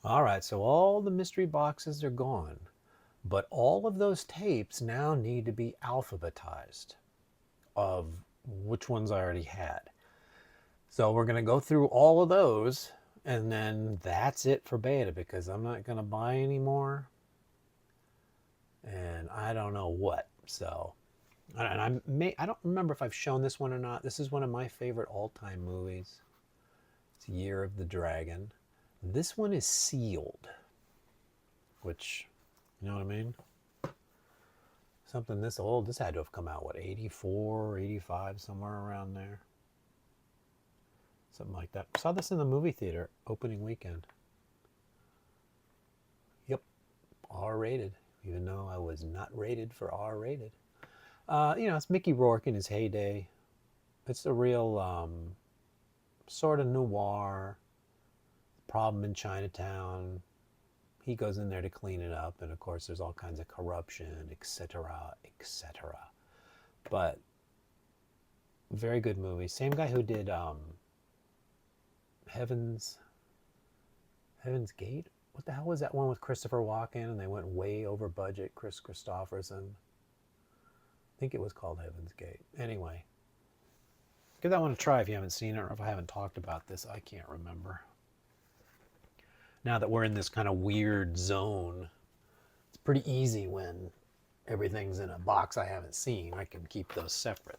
All right, so all the mystery boxes are gone, but all of those tapes now need to be alphabetized of which ones I already had. So we're going to go through all of those, and then that's it for beta because I'm not going to buy any more, and I don't know what. So, and I don't remember if I've shown this one or not. This is one of my favorite all-time movies. It's Year of the Dragon. This one is sealed, which, you know what I mean? Something this old, this had to have come out, what, 84, 85, somewhere around there. Something like that. Saw this in the movie theater opening weekend. Yep, R rated, even though I was not rated for R rated. It's Mickey Rourke in his heyday. It's a real sort of noir problem in Chinatown. He goes in there to clean it up, and of course, there's all kinds of corruption, etc., etc. But very good movie. Same guy who did Heaven's Heaven's Gate. What the hell was that one with Christopher Walken? And they went way over budget. Chris Christopherson. I think it was called Heaven's Gate. Anyway, give that one a try if you haven't seen it, or if I haven't talked about this, I can't remember. Now that we're in this kind of weird zone, it's pretty easy when everything's in a box I haven't seen. I can keep those separate.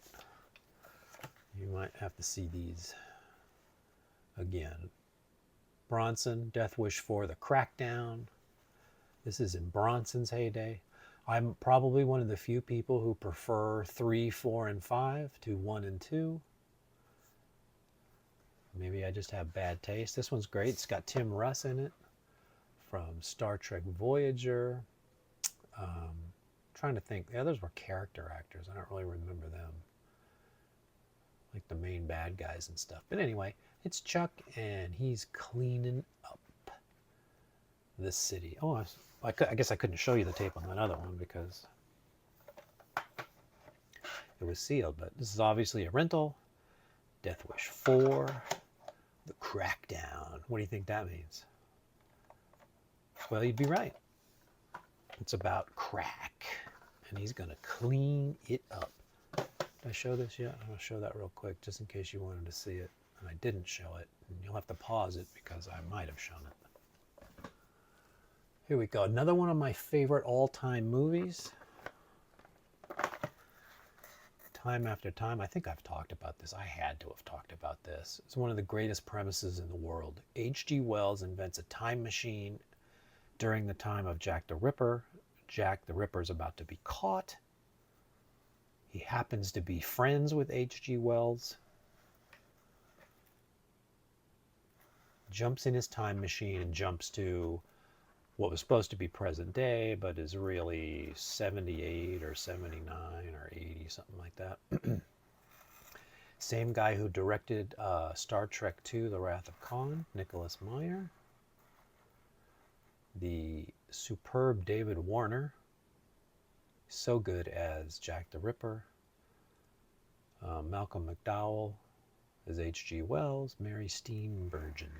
You might have to see these again. Bronson, Death Wish 4, The Crackdown. This is in Bronson's heyday. I'm probably one of the few people who prefer 3, 4, and 5 to 1 and 2. Maybe I just have bad taste. This one's great. It's got Tim Russ in it from Star Trek Voyager. Trying to think. The others were character actors. I don't really remember them. Like the main bad guys and stuff. But anyway, it's Chuck, and he's cleaning up the city. Oh, I guess I couldn't show you the tape on that other one because it was sealed. But this is obviously a rental. Death Wish 4. The Crackdown. What do you think that means? Well, you'd be right. It's about crack, and he's going to clean it up. Did I show this yet? I'm going to show that real quick just in case you wanted to see it. And I didn't show it. And you'll have to pause it because I might have shown it. Here we go. Another one of my favorite all-time movies. Time after time. I think I've talked about this. I had to have talked about this. It's one of the greatest premises in the world. H.G. Wells invents a time machine during the time of Jack the Ripper. Jack the Ripper's about to be caught. He happens to be friends with H.G. Wells. Jumps in his time machine and jumps to what was supposed to be present day, but is really 78 or 79 or 80, something like that. Same guy who directed Star Trek II, The Wrath of Khan, Nicholas Meyer. The superb David Warner, so good as Jack the Ripper. Malcolm McDowell as H.G. Wells. Mary Steenburgen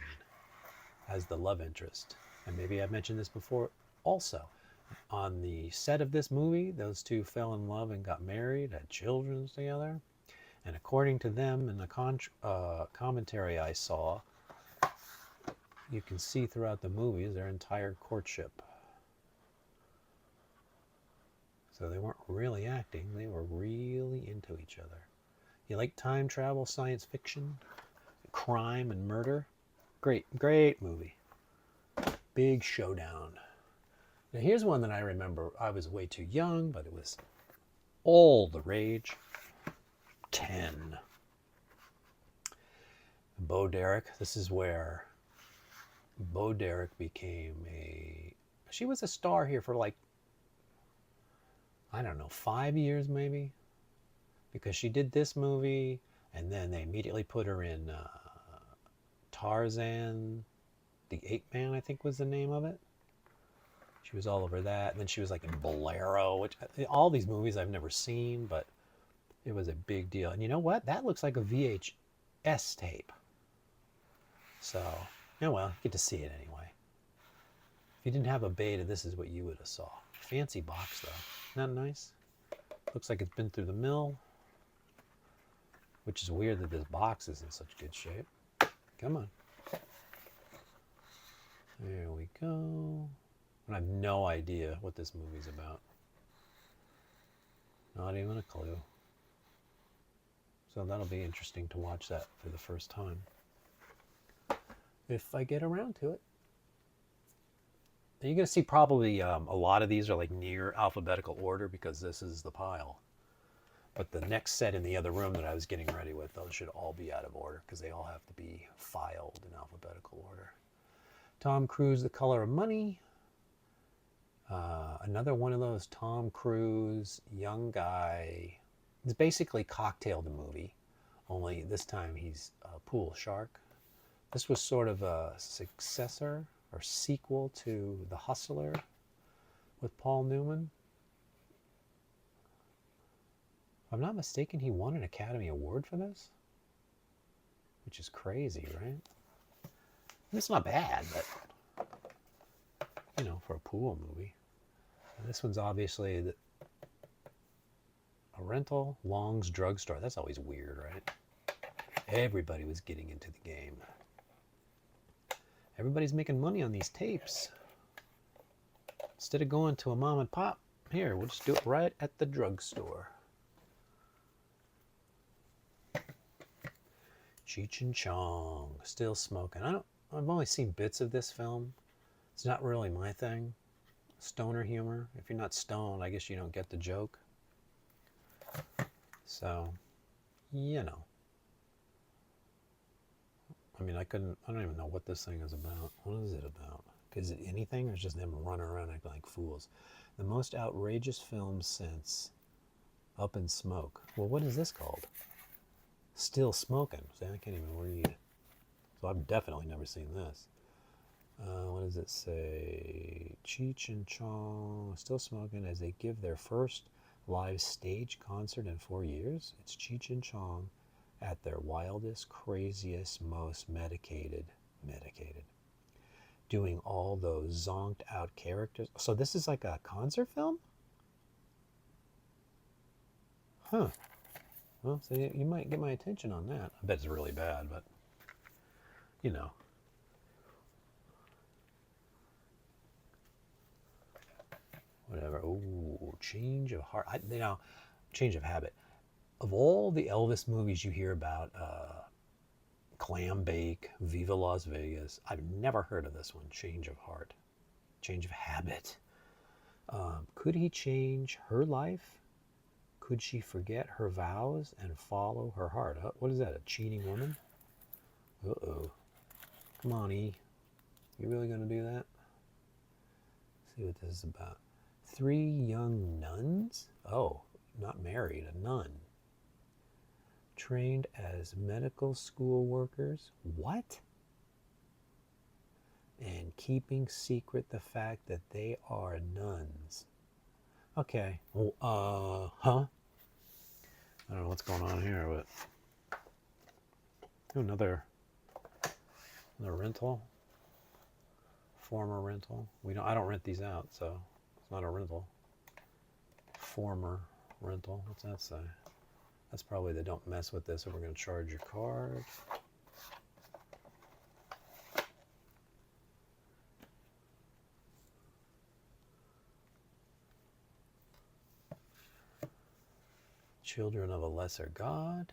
as the love interest. And maybe I've mentioned this before also. On the set of this movie, those two fell in love and got married, had children together. And according to them in the commentary I saw, you can see throughout the movies their entire courtship. So they weren't really acting, they were really into each other. You like time travel, science fiction, crime and murder? Great, great movie. Big showdown. Now here's one that I remember. I was way too young, but it was all the rage. 10. Bo Derek. This is where Bo Derek became she was a star here for like, I don't know, 5 years maybe, because she did this movie, and then they immediately put her in Tarzan, the Ape Man, I think was the name of it. She was all over that. And then she was like in Bolero, which all these movies I've never seen, but it was a big deal. And you know what? That looks like a VHS tape. So, yeah, well, you get to see it anyway. you didn't have a beta, this is what you would have saw. Fancy box though. Isn't that nice? Looks like it's been through the mill, which is weird that this box is in such good shape. Come on. There we go. And I have no idea what this movie's about. Not even a clue. So that'll be interesting to watch that for the first time, if I get around to it. And you're going to see probably a lot of these are like near alphabetical order because this is the pile. But the next set in the other room that I was getting ready with, those should all be out of order because they all have to be filed in alphabetical order. Tom Cruise, The Color of Money. Another one of those Tom Cruise, young guy. It's basically Cocktail the movie, only this time he's a pool shark. This was sort of a successor or sequel to The Hustler with Paul Newman. If I'm not mistaken, he won an Academy Award for this, which is crazy, right? It's not bad, but, you know, for a pool movie. And this one's obviously a rental. Long's Drugstore. That's always weird, right? Everybody was getting into the game. Everybody's making money on these tapes. Instead of going to a mom and pop, here, we'll just do it right at the drugstore. Cheech and Chong, Still Smoking. I've only seen bits of this film. It's not really my thing. Stoner humor. If you're not stoned, I guess you don't get the joke. So, you know. I mean, I don't even know what this thing is about. What is it about? Is it anything, or is it just them running around acting like fools? The most outrageous film since Up in Smoke. Well, what is this called? Still Smoking. See, I can't even read. So I've definitely never seen this. What does it say? Cheech and Chong, Still Smoking, as they give their first live stage concert in 4 years. It's Cheech and Chong at their wildest, craziest, most medicated, doing all those zonked out characters. So this is like a concert film? Huh. Well, so you might get my attention on that. I bet it's really bad, but, you know. Whatever. Ooh, Change of Heart. Change of Habit. Of all the Elvis movies you hear about, Clam Bake, Viva Las Vegas, I've never heard of this one, Change of Heart. Change of Habit. Could he change her life? Could she forget her vows and follow her heart? What is that, a cheating woman? Uh-oh. Come on, E. You really going to do that? Let's see what this is about. 3 young nuns? Oh, not married, a nun. Trained as medical school workers. What? And keeping secret the fact that they are nuns. Okay. Well, huh? I don't know what's going on here, but another rental. Former rental. I don't rent these out, so it's not a rental. Former rental. What's that say? That's probably they don't mess with this, or we're going to charge your card. Children of a Lesser God.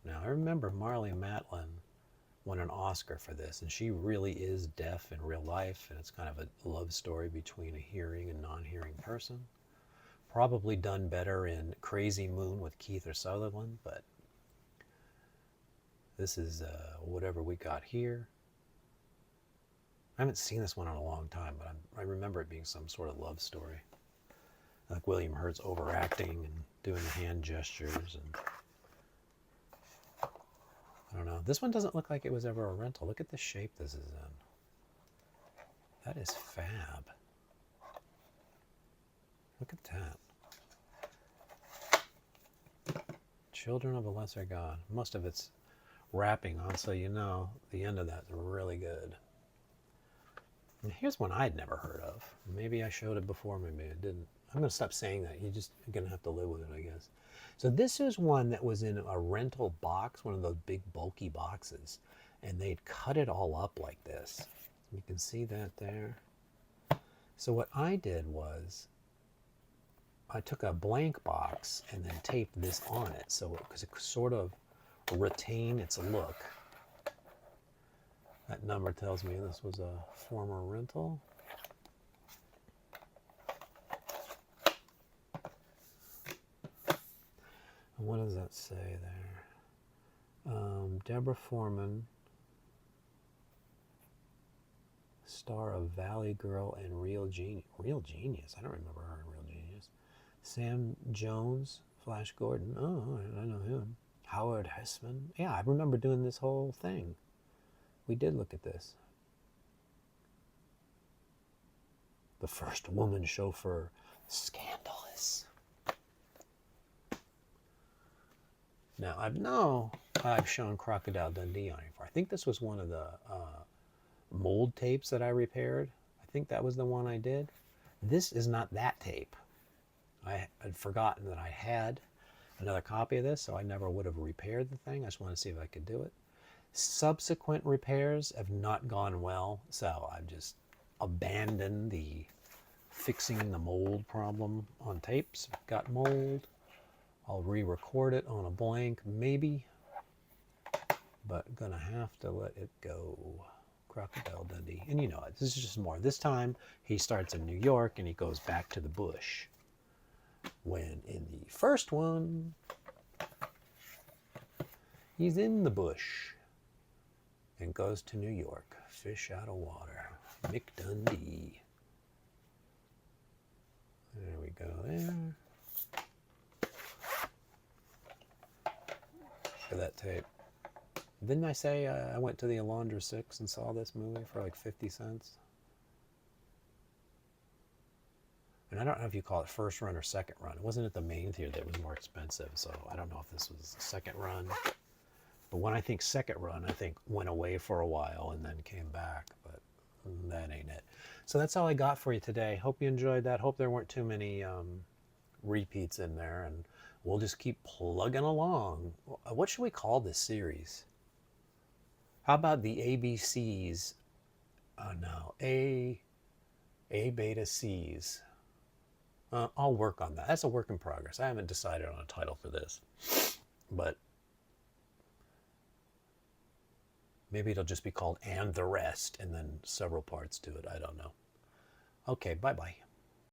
Now, I remember Marlee Matlin won an Oscar for this, and she really is deaf in real life, and it's kind of a love story between a hearing and non-hearing person. Probably done better in Crazy Moon with Keith or Sutherland, but this is whatever we got here. I haven't seen this one in a long time, but I remember it being some sort of love story. Like William Hurt's overacting and doing the hand gestures, and I don't know. This one doesn't look like it was ever a rental. Look at the shape this is in. That is fab. Look at that. Children of a Lesser God. Most of it's wrapping on, so you know the end of that's really good. And here's one I'd never heard of. Maybe I showed it before, maybe I didn't. I'm going to stop saying that. You're going to have to live with it, I guess. So this is one that was in a rental box, one of those big bulky boxes. And they'd cut it all up like this. You can see that there. So what I did was I took a blank box and then taped this on it, so because it could sort of retain its look. That number tells me this was a former rental. And what does that say there? Deborah Foreman, star of Valley Girl and Real Genius. Real Genius? I don't remember her in Real Genius. Sam Jones, Flash Gordon. Oh, I know him. Howard Hessman. Yeah, I remember doing this whole thing. We did look at this. The first woman chauffeur. Scandalous. Now, I've shown Crocodile Dundee on here before. I think this was one of the mold tapes that I repaired. I think that was the one I did. This is not that tape. I had forgotten that I had another copy of this, so I never would have repaired the thing. I just wanted to see if I could do it. Subsequent repairs have not gone well, so I've just abandoned the fixing the mold problem on tapes. Got mold. I'll re-record it on a blank, maybe, but gonna have to let it go. Crocodile Dundee. And you know, this is just more. This time he starts in New York and he goes back to the bush. When in the first one, he's in the bush and goes to New York. Fish out of water. Mick Dundee. There we go there. Look at that tape. Didn't I say I went to the Alondra 6 and saw this movie for like 50 cents? And I don't know if you call it first run or second run. It wasn't at the main theater that was more expensive, so I don't know if this was the second run. But when I think second run, I think went away for a while and then came back, but that ain't it. So that's all I got for you today. Hope you enjoyed that. Hope there weren't too many repeats in there, and we'll just keep plugging along. What should we call this series? How about the ABCs? Oh no, A beta C's. I'll work on that. That's a work in progress. I haven't decided on a title for this, but maybe it'll just be called And the Rest, and then several parts to it. I don't know. Okay, bye-bye.